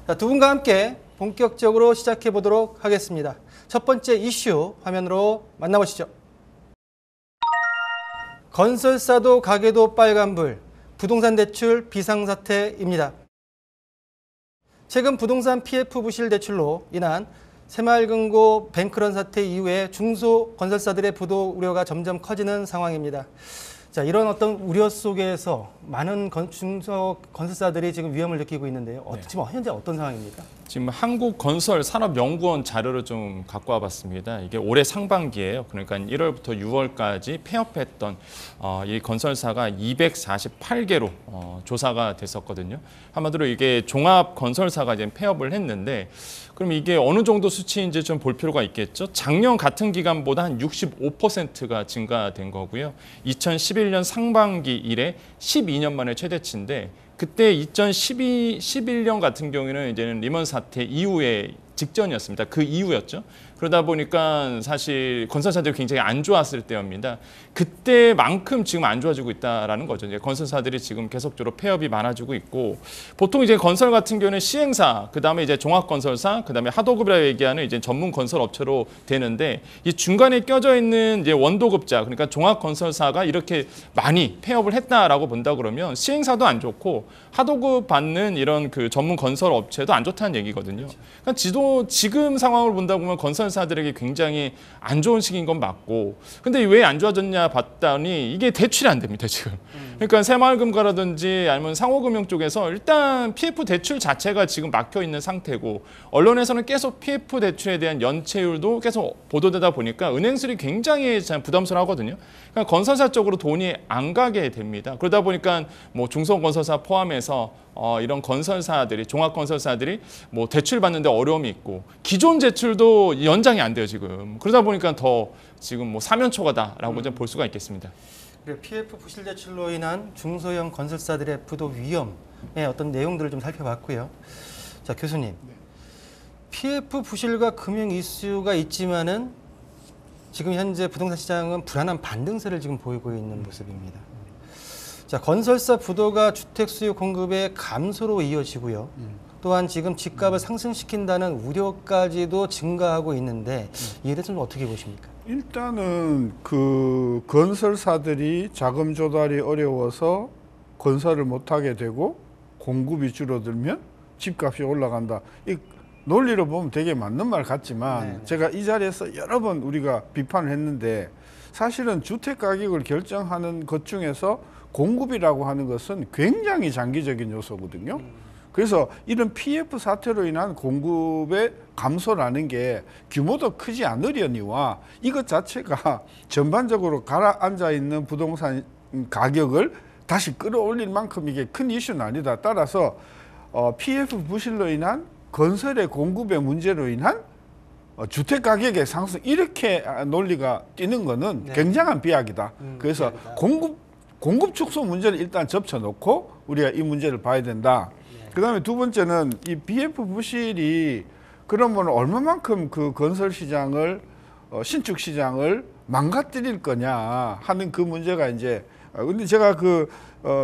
자, 두 분과 함께 본격적으로 시작해 보도록 하겠습니다. 첫 번째 이슈 화면으로 만나보시죠. 건설사도 가게도 빨간불, 부동산 대출 비상사태입니다. 최근 부동산 PF 부실 대출로 인한 새마을금고 뱅크런 사태 이후에 중소건설사들의 부도 우려가 점점 커지는 상황입니다. 자, 이런 어떤 우려 속에서 많은 중소건설사들이 지금 위험을 느끼고 있는데요. 지금 현재 어떤 상황입니까? 지금 한국건설산업연구원 자료를 좀 갖고 와봤습니다. 이게 올해 상반기예요. 그러니까 1월부터 6월까지 폐업했던 이 건설사가 248개로 조사가 됐었거든요. 한마디로 이게 종합건설사가 이제 폐업을 했는데, 그럼 이게 어느 정도 수치인지 좀 볼 필요가 있겠죠. 작년 같은 기간보다 한 65%가 증가된 거고요. 2011년 상반기 이래 12년 만에 최대치인데, 그때 2011년 같은 경우에는 이제는 리먼 사태 이후에 직전이었습니다. 그 이후였죠. 그러다 보니까 사실 건설사들이 굉장히 안 좋았을 때입니다. 그때만큼 지금 안 좋아지고 있다라는 거죠. 이제 건설사들이 지금 계속적으로 폐업이 많아지고 있고, 보통 이제 건설 같은 경우는 시행사, 그다음에 이제 종합건설사, 그다음에 하도급이라고 얘기하는 이제 전문 건설 업체로 되는데, 이 중간에 껴져 있는 이제 원도급자, 그러니까 종합건설사가 이렇게 많이 폐업을 했다라고 본다 그러면 시행사도 안 좋고 하도급 받는 이런 그 전문 건설 업체도 안 좋다는 얘기거든요. 그러니까 지금 상황을 본다 보면 건설사들에게 굉장히 안 좋은 시기인 건 맞고, 근데 왜 안 좋아졌냐 봤더니 이게 대출이 안 됩니다, 지금. 그러니까 새마을금고라든지 아니면 상호금융 쪽에서 일단 PF 대출 자체가 지금 막혀 있는 상태고, 언론에서는 계속 PF 대출에 대한 연체율도 계속 보도되다 보니까 은행들이 굉장히 부담스러워하거든요. 그러니까 건설사 쪽으로 돈이 안 가게 됩니다. 그러다 보니까 뭐 중소건설사 포함해서 이런 건설사들이, 종합건설사들이 뭐 대출 받는데 어려움이 있고, 기존 대출도 연장이 안 돼요, 지금. 그러다 보니까 더 지금 뭐 사면초가다라고 좀 볼 수가 있겠습니다. PF 부실 대출로 인한 중소형 건설사들의 부도 위험의 어떤 내용들을 좀 살펴봤고요. 자, 교수님. PF 부실과 금융 이슈가 있지만은 지금 현재 부동산 시장은 불안한 반등세를 지금 보이고 있는 모습입니다. 자, 건설사 부도가 주택 수요 공급의 감소로 이어지고요. 또한 지금 집값을 상승시킨다는 우려까지도 증가하고 있는데, 이에 대해서는 어떻게 보십니까? 일단은 그 건설사들이 자금 조달이 어려워서 건설을 못하게 되고 공급이 줄어들면 집값이 올라간다. 이 논리로 보면 되게 맞는 말 같지만, 제가 이 자리에서 여러 번 우리가 비판을 했는데, 사실은 주택 가격을 결정하는 것 중에서 공급이라고 하는 것은 굉장히 장기적인 요소거든요. 그래서 이런 PF 사태로 인한 공급의 감소라는 게 규모도 크지 않으려니와 이것 자체가 전반적으로 가라앉아 있는 부동산 가격을 다시 끌어올릴 만큼 이게 큰 이슈는 아니다. 따라서 PF 부실로 인한 건설의 공급의 문제로 인한 주택 가격의 상승, 이렇게 논리가 뛰는 거는 굉장한 비약이다. 그래서 공급 축소 문제를 일단 접쳐놓고 우리가 이 문제를 봐야 된다. 그다음에 두 번째는 이 PF 부실이 그러면 얼마만큼 그 건설 시장을, 신축 시장을 망가뜨릴 거냐 하는 그 문제가 이제, 근데 제가 그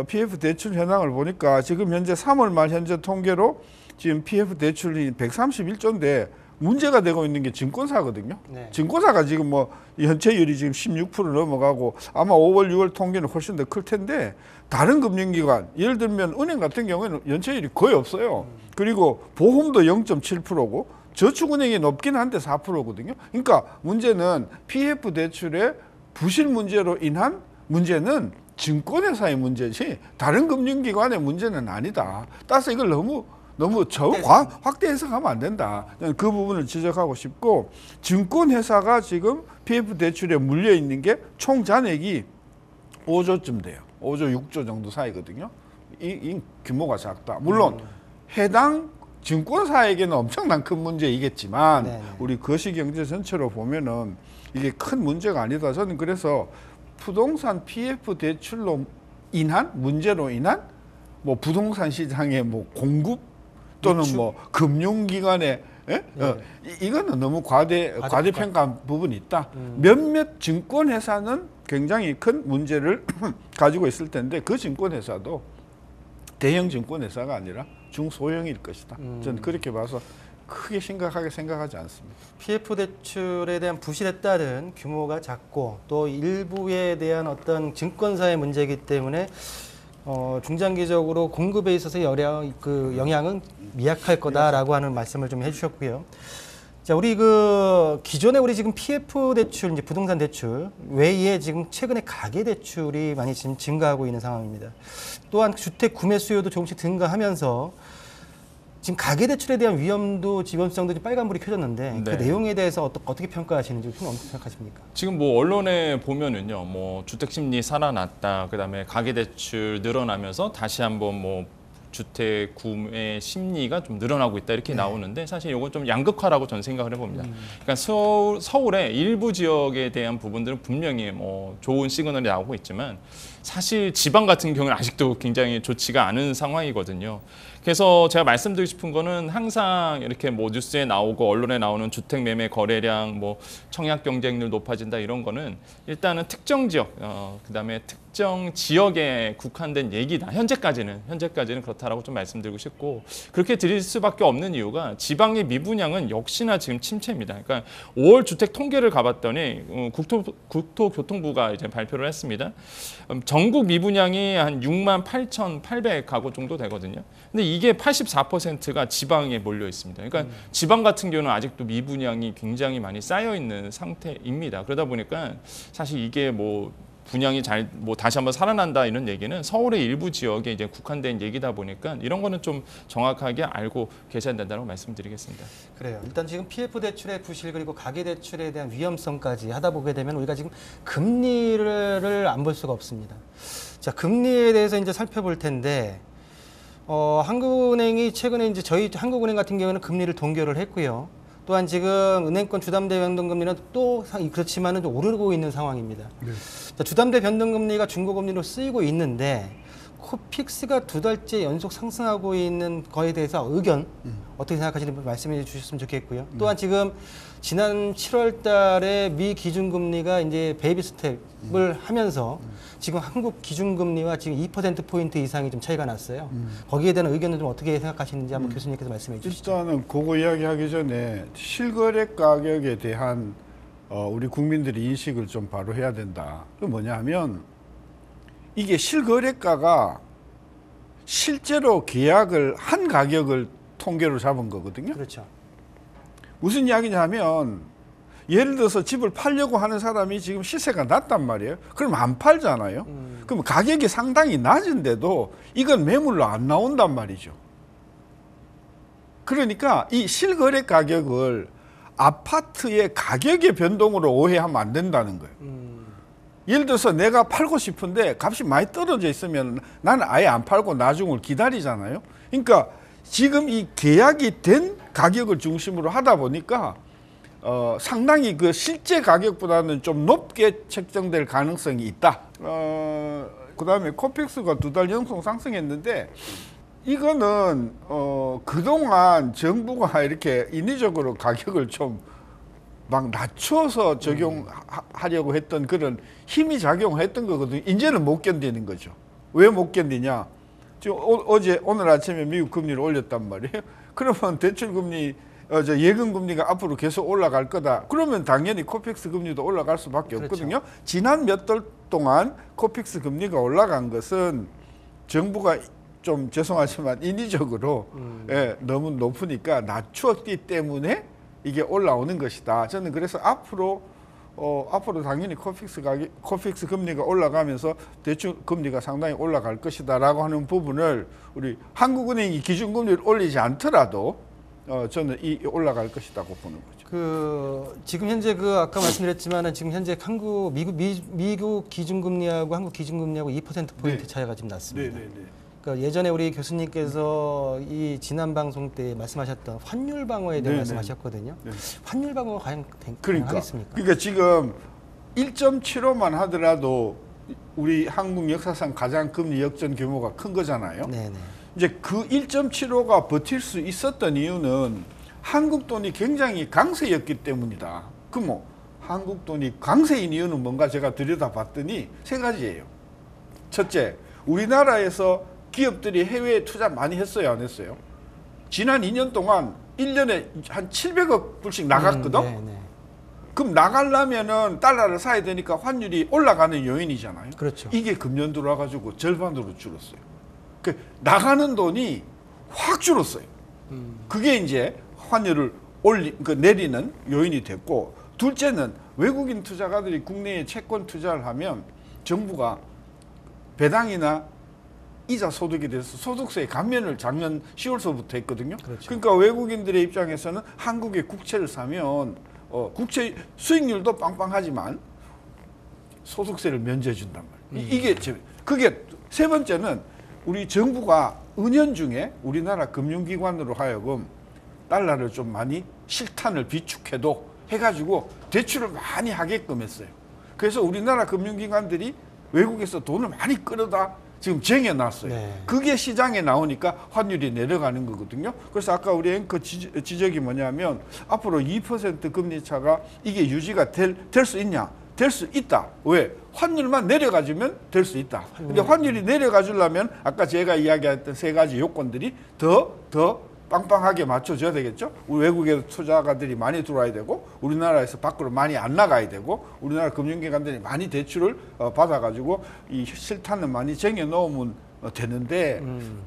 PF 대출 현황을 보니까 지금 현재 3월 말 현재 통계로 지금 PF 대출이 131조인데 문제가 되고 있는 게 증권사거든요. 증권사가 지금 뭐 연체율이 지금 16% 넘어가고, 아마 5월, 6월 통계는 훨씬 더 클 텐데, 다른 금융기관, 예를 들면 은행 같은 경우에는 연체율이 거의 없어요. 그리고 보험도 0.7%고 저축은행이 높긴 한데 4%거든요. 그러니까 문제는 PF 대출의 부실 문제로 인한 문제는 증권회사의 문제지 다른 금융기관의 문제는 아니다. 따라서 이걸 너무 확대 해석하면 안 된다. 그 부분을 지적하고 싶고, 증권회사가 지금 PF 대출에 물려 있는 게 총 잔액이 5조쯤 돼요. 5조, 6조 정도 사이거든요. 이 규모가 작다. 물론 해당 증권사에게는 엄청난 큰 문제이겠지만 우리 거시경제 전체로 보면은 이게 큰 문제가 아니다. 저는 그래서 부동산 PF 대출로 인한 문제로 인한 뭐 부동산 시장의 뭐 공급 또는 뭐 금융기관의 이거는 너무 과대평가한 부분이 있다. 몇몇 증권회사는 굉장히 큰 문제를 가지고 있을 텐데, 그 증권회사도 대형 증권회사가 아니라 중소형일 것이다. 저는 그렇게 봐서 크게 심각하게 생각하지 않습니다. PF 대출에 대한 부실에 따른 규모가 작고 또 일부에 대한 어떤 증권사의 문제이기 때문에 중장기적으로 공급에 있어서 영향은 미약할 거다라고 하는 말씀을 좀 해주셨고요. 자, 우리 기존에 우리 지금 PF 대출, 이제 부동산 대출 외에 지금 최근에 가계 대출이 많이 지금 증가하고 있는 상황입니다. 또한 주택 구매 수요도 조금씩 증가하면서 지금 가계 대출에 대한 위험성도 빨간불이 켜졌는데 그 네. 내용에 대해서 어떻게 평가하시는지 어떻게 생각하십니까? 지금 뭐 언론에 보면은요, 뭐 주택 심리 살아났다, 그다음에 가계 대출 늘어나면서 다시 한번 뭐 주택 구매 심리가 좀 늘어나고 있다 이렇게 나오는데 사실 이건 좀 양극화라고 저는 생각을 해봅니다. 그러니까 서울의 일부 지역에 대한 부분들은 분명히 뭐 좋은 시그널이 나오고 있지만 사실 지방 같은 경우는 아직도 굉장히 좋지가 않은 상황이거든요. 그래서 제가 말씀드리고 싶은 거는 항상 이렇게 뭐 뉴스에 나오고 언론에 나오는 주택 매매 거래량, 뭐 청약 경쟁률 높아진다 이런 거는 일단은 특정 지역, 그다음에 특정 지역에 국한된 얘기다. 현재까지는 그렇다라고 좀 말씀드리고 싶고 그렇게 드릴 수밖에 없는 이유가 지방의 미분양은 역시나 지금 침체입니다. 그러니까 5월 주택 통계를 가봤더니 국토교통부가 이제 발표를 했습니다. 전국 미분양이 한 68,800 가구 정도 되거든요. 근데 이게 84%가 지방에 몰려 있습니다. 그러니까 지방 같은 경우는 아직도 미분양이 굉장히 많이 쌓여 있는 상태입니다. 그러다 보니까 사실 이게 뭐 분양이 뭐 다시 한번 살아난다 이런 얘기는 서울의 일부 지역에 이제 국한된 얘기다 보니까 이런 거는 좀 정확하게 알고 계셔야 된다고 말씀드리겠습니다. 그래요. 일단 지금 PF 대출의 부실 그리고 가계 대출에 대한 위험성까지 하다 보게 되면 우리가 지금 금리를 안 볼 수가 없습니다. 자, 금리에 대해서 이제 살펴볼 텐데 한국은행이 최근에 이제 저희 한국은행 같은 경우는 금리를 동결을 했고요. 또한 지금 은행권 주담대 변동금리는 또 그렇지만은 좀 오르고 있는 상황입니다. 네. 자, 주담대 변동금리가 중고금리로 쓰이고 있는데 코픽스가 2달째 연속 상승하고 있는 거에 대해서 의견 어떻게 생각하시는지 말씀해 주셨으면 좋겠고요. 또한 지금 지난 7월 달에 미 기준금리가 이제 베이비 스텝을 하면서 지금 한국 기준금리와 지금 2%포인트 이상이 좀 차이가 났어요. 거기에 대한 의견은 좀 어떻게 생각하시는지 한번 교수님께서 말씀해 주시죠. 일단은 그거 이야기하기 전에 실거래 가격에 대한 우리 국민들의 인식을 좀 바로 해야 된다. 그 뭐냐 하면 이게 실거래가가 실제로 계약을 한 가격을 통계로 잡은 거거든요. 그렇죠. 무슨 이야기냐 하면 예를 들어서 집을 팔려고 하는 사람이 지금 시세가 낮단 말이에요. 그럼 안 팔잖아요. 그럼 가격이 상당히 낮은데도 이건 매물로 안 나온단 말이죠. 그러니까 이 실거래 가격을 아파트의 가격의 변동으로 오해하면 안 된다는 거예요. 예를 들어서 내가 팔고 싶은데 값이 많이 떨어져 있으면 나는 아예 안 팔고 나중을 기다리잖아요. 그러니까 지금 이 계약이 된 가격을 중심으로 하다 보니까 상당히 그 실제 가격보다는 좀 높게 책정될 가능성이 있다. 그다음에 코픽스가 2달 연속 상승했는데 이거는 그동안 정부가 이렇게 인위적으로 가격을 좀 막 낮춰서 적용하려고 했던 그런 힘이 작용했던 거거든요. 이제는 못 견디는 거죠. 왜 못 견디냐? 지금 오늘 아침에 미국 금리를 올렸단 말이에요. 그러면 대출 금리, 예금 금리가 앞으로 계속 올라갈 거다. 그러면 당연히 코픽스 금리도 올라갈 수밖에 없거든요. 그렇죠. 지난 몇 달 동안 코픽스 금리가 올라간 것은 정부가 좀 죄송하지만 인위적으로 너무 높으니까 낮추었기 때문에 이게 올라오는 것이다. 저는 그래서 앞으로 당연히 코픽스 금리가 올라가면서 대출 금리가 상당히 올라갈 것이다라고 하는 부분을 우리 한국은행이 기준금리를 올리지 않더라도 저는 올라갈 것이라고 보는 거죠. 지금 현재 아까 말씀드렸지만은 지금 현재 미국 기준금리하고 한국 기준금리하고 2%포인트 차이가 지금 났습니다. 그러니까 예전에 우리 교수님께서 이 지난 방송 때 말씀하셨던 환율 방어에 대해 말씀하셨거든요. 환율 방어가 과연 가능하겠습니까? 그러니까 지금 1.75만 하더라도 우리 한국 역사상 가장 금리 역전 규모가 큰 거잖아요. 네네. 이제 그 1.75가 버틸 수 있었던 이유는 한국 돈이 굉장히 강세였기 때문이다. 그럼 한국 돈이 강세인 이유는 뭔가 제가 들여다봤더니 세 가지예요. 첫째, 우리나라에서 기업들이 해외에 투자 많이 했어요, 안 했어요? 지난 2년 동안 1년에 한 700억 불씩 나갔거든? 네, 네. 그럼 나가려면은 달러를 사야 되니까 환율이 올라가는 요인이잖아요. 그렇죠. 이게 금년 들어와가지고 절반으로 줄었어요. 그 나가는 돈이 확 줄었어요. 그게 이제 환율을 내리는 요인이 됐고, 둘째는 외국인 투자가들이 국내에 채권 투자를 하면 정부가 배당이나 이자 소득에 대해서 소득세 감면을 작년 10월서부터 했거든요. 그렇죠. 그러니까 외국인들의 입장에서는 한국의 국채를 사면 국채 수익률도 빵빵하지만 소득세를 면제해 준단 말이에요. 이게 그게 세 번째는 우리 정부가 은연중에 우리나라 금융기관으로 하여금 달러를 좀 많이 실탄을 비축해도 해가지고 대출을 많이 하게끔 했어요. 그래서 우리나라 금융기관들이 외국에서 돈을 많이 끌어다 지금 쟁여놨어요. 네. 그게 시장에 나오니까 환율이 내려가는 거거든요. 그래서 아까 우리 앵커 지적이 뭐냐면 앞으로 2% 금리 차가 이게 유지가 될 수 있냐? 될 수 있다. 왜? 환율만 내려가주면 될 수 있다. 근데 환율이 내려가주려면 아까 제가 이야기했던 세 가지 요건들이 더 빵빵하게 맞춰줘야 되겠죠. 우리 외국에 투자가들이 많이 들어와야 되고 우리나라에서 밖으로 많이 안 나가야 되고 우리나라 금융기관들이 많이 대출을 받아가지고 이 실탄을 많이 쟁여놓으면 되는데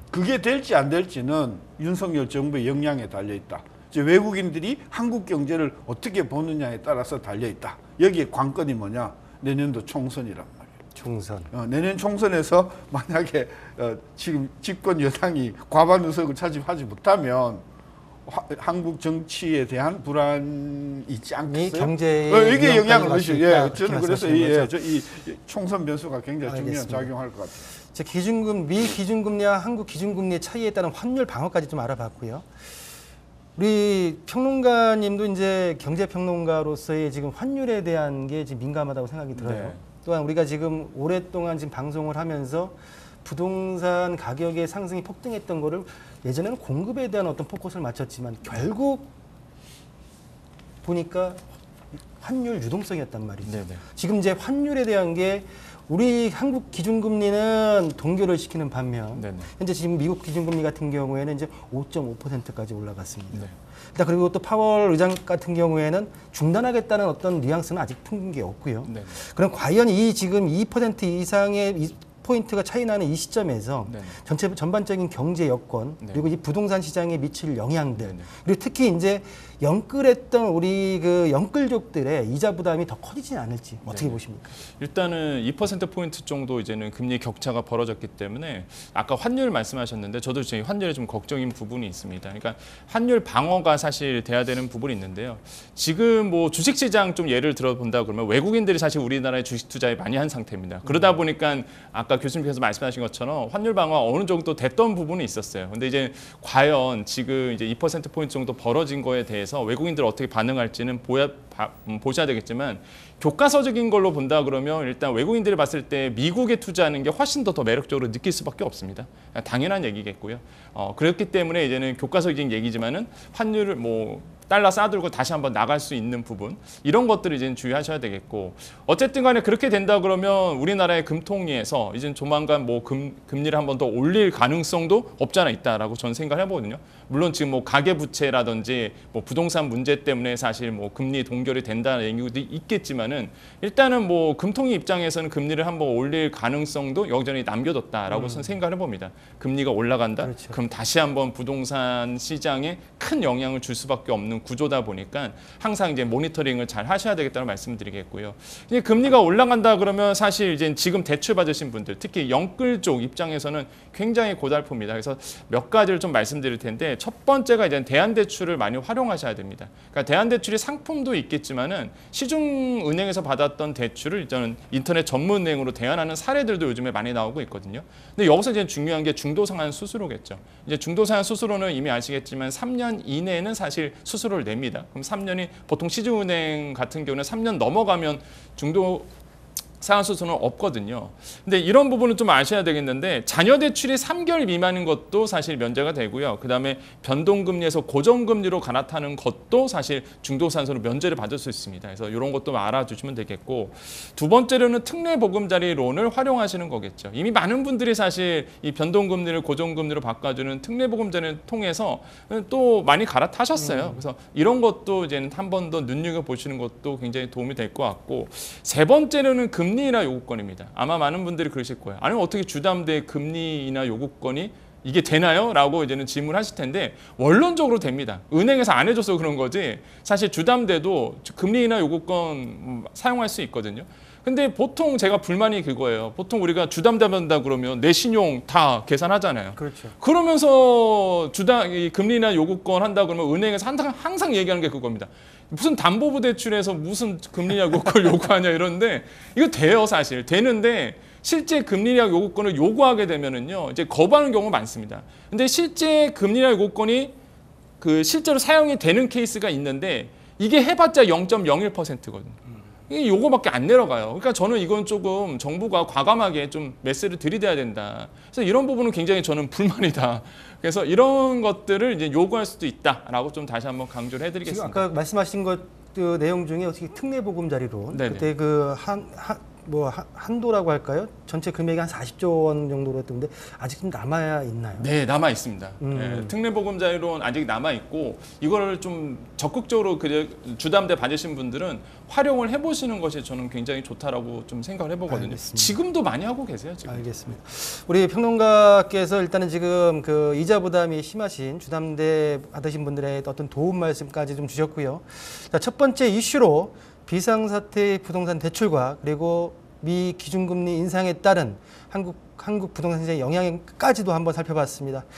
그게 될지 안 될지는 윤석열 정부의 역량에 달려있다. 이제 외국인들이 한국 경제를 어떻게 보느냐에 따라서 달려있다. 여기에 관건이 뭐냐? 내년도 총선이란 말이에요. 총선. 내년 총선에서 만약에 지금 집권 여당이 과반 의석을 차지하지 못하면 한국 정치에 대한 불안이 있지 않겠어요? 경제에 이게 영향을 미치죠. 예, 있다, 저는 그래서 이 총선 변수가 굉장히 중요한 알겠습니다. 작용할 것 같아요. 자, 미 기준금리와 한국 기준금리의 차이에 따른 환율 방어까지 좀 알아봤고요. 우리 평론가님도 이제 경제평론가로서의 지금 환율에 대한 게 지금 민감하다고 생각이 들어요. 네. 또한 우리가 지금 오랫동안 지금 방송을 하면서 부동산 가격의 상승이 폭등했던 거를 예전에는 공급에 대한 어떤 포커스를 맞췄지만 결국 보니까 환율 유동성이었단 말이죠. 네네. 지금 이제 환율에 대한 게 우리 한국 기준금리는 동결을 시키는 반면 네네. 현재 지금 미국 기준금리 같은 경우에는 이제 5.5%까지 올라갔습니다. 네. 일단 그리고 또 파월 의장 같은 경우에는 중단하겠다는 어떤 뉘앙스는 아직 푼 게 없고요. 네네. 그럼 과연 이 지금 2% 이상의 포인트가 차이 나는 이 시점에서 네네. 전반적인 경제 여건 네. 그리고 이 부동산 시장에 미칠 영향들 네네. 그리고 특히 이제 영끌했던 우리 그 영끌족들의 이자 부담이 더 커지지 않을지 어떻게 네네. 보십니까? 일단은 2%포인트 정도 이제는 금리 격차가 벌어졌기 때문에 아까 환율 말씀하셨는데 저도 지금 환율에 좀 걱정인 부분이 있습니다. 그러니까 환율 방어가 사실 돼야 되는 부분이 있는데요. 지금 뭐 주식시장 좀 예를 들어본다 그러면 외국인들이 사실 우리나라에 주식 투자에 많이 한 상태입니다. 그러다 보니까 아까 교수님께서 말씀하신 것처럼 환율 방어가 어느 정도 됐던 부분이 있었어요. 근데 이제 과연 지금 이제 2%포인트 정도 벌어진 거에 대해서 외국인들 어떻게 반응할지는 보셔야 되겠지만 교과서적인 걸로 본다 그러면 일단 외국인들이 봤을 때 미국에 투자하는 게 훨씬 더 매력적으로 느낄 수밖에 없습니다. 당연한 얘기겠고요. 그렇기 때문에 이제는 교과서적인 얘기지만은 환율을 뭐 달러 싸들고 다시 한번 나갈 수 있는 부분 이런 것들을 이제 주의하셔야 되겠고 어쨌든 간에 그렇게 된다 그러면 우리나라의 금통위에서 이제 조만간 뭐 금리를 한번 더 올릴 가능성도 없지 않아 있다라고 저는 생각을 해보거든요. 물론 지금 뭐 가계부채라든지 뭐 부동산 문제 때문에 사실 뭐 금리 동결이 된다는 얘기도 있겠지만은 일단은 뭐 금통위 입장에서는 금리를 한번 올릴 가능성도 여전히 남겨뒀다라고 저는 생각을 해봅니다. 금리가 올라간다. 그렇죠. 그럼 다시 한번 부동산 시장에 큰 영향을 줄 수밖에 없는 구조다 보니까 항상 이제 모니터링을 잘 하셔야 되겠다는 말씀드리겠고요. 이제 금리가 올라간다 그러면 사실 이제 지금 대출 받으신 분들, 특히 영끌 쪽 입장에서는 굉장히 고달픕니다. 그래서 몇 가지를 좀 말씀드릴 텐데 첫 번째가 이제 대한대출을 많이 활용하셔야 됩니다. 그러니까 대한대출이 상품도 있겠지만은 시중은행에서 받았던 대출을 저는 인터넷 전문은행으로 대안하는 사례들도 요즘에 많이 나오고 있거든요. 근데 여기서 이제 중요한 게 중도상환 수수료겠죠. 이제 중도상환 수수료는 이미 아시겠지만 3년 이내에는 사실 수수료를 냅니다. 그럼 3년이 보통 시중은행 같은 경우는 3년 넘어가면 상환수수는 없거든요. 근데 이런 부분은 좀 아셔야 되겠는데 자녀 대출이 3개월 미만인 것도 사실 면제가 되고요. 그다음에 변동금리에서 고정금리로 갈아타는 것도 사실 중도산소로 면제를 받을 수 있습니다. 그래서 이런 것도 알아주시면 되겠고 두 번째로는 특례보금자리론을 활용하시는 거겠죠. 이미 많은 분들이 사실 이 변동금리를 고정금리로 바꿔주는 특례보금자리를 통해서 또 많이 갈아타셨어요. 그래서 이런 것도 이제 한 번 더 눈여겨보시는 것도 굉장히 도움이 될 것 같고 세 번째로는 금리나 요구권입니다. 아마 많은 분들이 그러실 거예요. 아니 어떻게 주담대 금리나 요구권이 이게 되나요? 라고 이제는 질문하실 텐데 원론적으로 됩니다. 은행에서 안 해줘서 그런 거지 사실 주담대도 금리나 요구권 사용할 수 있거든요. 근데 보통 제가 불만이 그거예요. 보통 우리가 주담대 받는다 그러면 내 신용 다 계산하잖아요. 그렇죠. 그러면서 이 금리나 요구권 한다 그러면 은행에서 항상 얘기하는 게 그겁니다. 무슨 담보부 대출에서 무슨 금리나 요구권을 요구하냐 이러는데 이거 돼요 사실. 되는데 실제 금리나 요구권을 요구하게 되면은요 이제 거부하는 경우가 많습니다. 근데 실제 금리나 요구권이 실제로 사용이 되는 케이스가 있는데 이게 해봤자 0.01%거든요. 이게 요거밖에 안 내려가요. 그러니까 저는 이건 조금 정부가 과감하게 좀 메시지를 들이대야 된다. 그래서 이런 부분은 굉장히 저는 불만이다. 그래서 이런 것들을 이제 요구할 수도 있다라고 좀 다시 한번 강조를 해드리겠습니다. 지금 아까 말씀하신 것 그 내용 중에 어떻게 특례보금자리론 네네. 그때 한도라고 할까요? 전체 금액이 한 40조 원 정도로 했던데 아직 좀 남아 있나요? 네, 남아 있습니다. 네, 특례보금자리론 아직 남아 있고 이거를 좀 적극적으로 주담대 받으신 분들은 활용을 해보시는 것이 저는 굉장히 좋다라고 좀 생각을 해보거든요. 알겠습니다. 지금도 많이 하고 계세요. 지금. 알겠습니다. 우리 평론가께서 일단은 지금 그 이자 부담이 심하신 주담대 받으신 분들의 어떤 도움 말씀까지 좀 주셨고요. 자, 첫 번째 이슈로 비상사태 부동산 대출과 그리고 미 기준금리 인상에 따른 한국 부동산 시장의 영향까지도 한번 살펴봤습니다.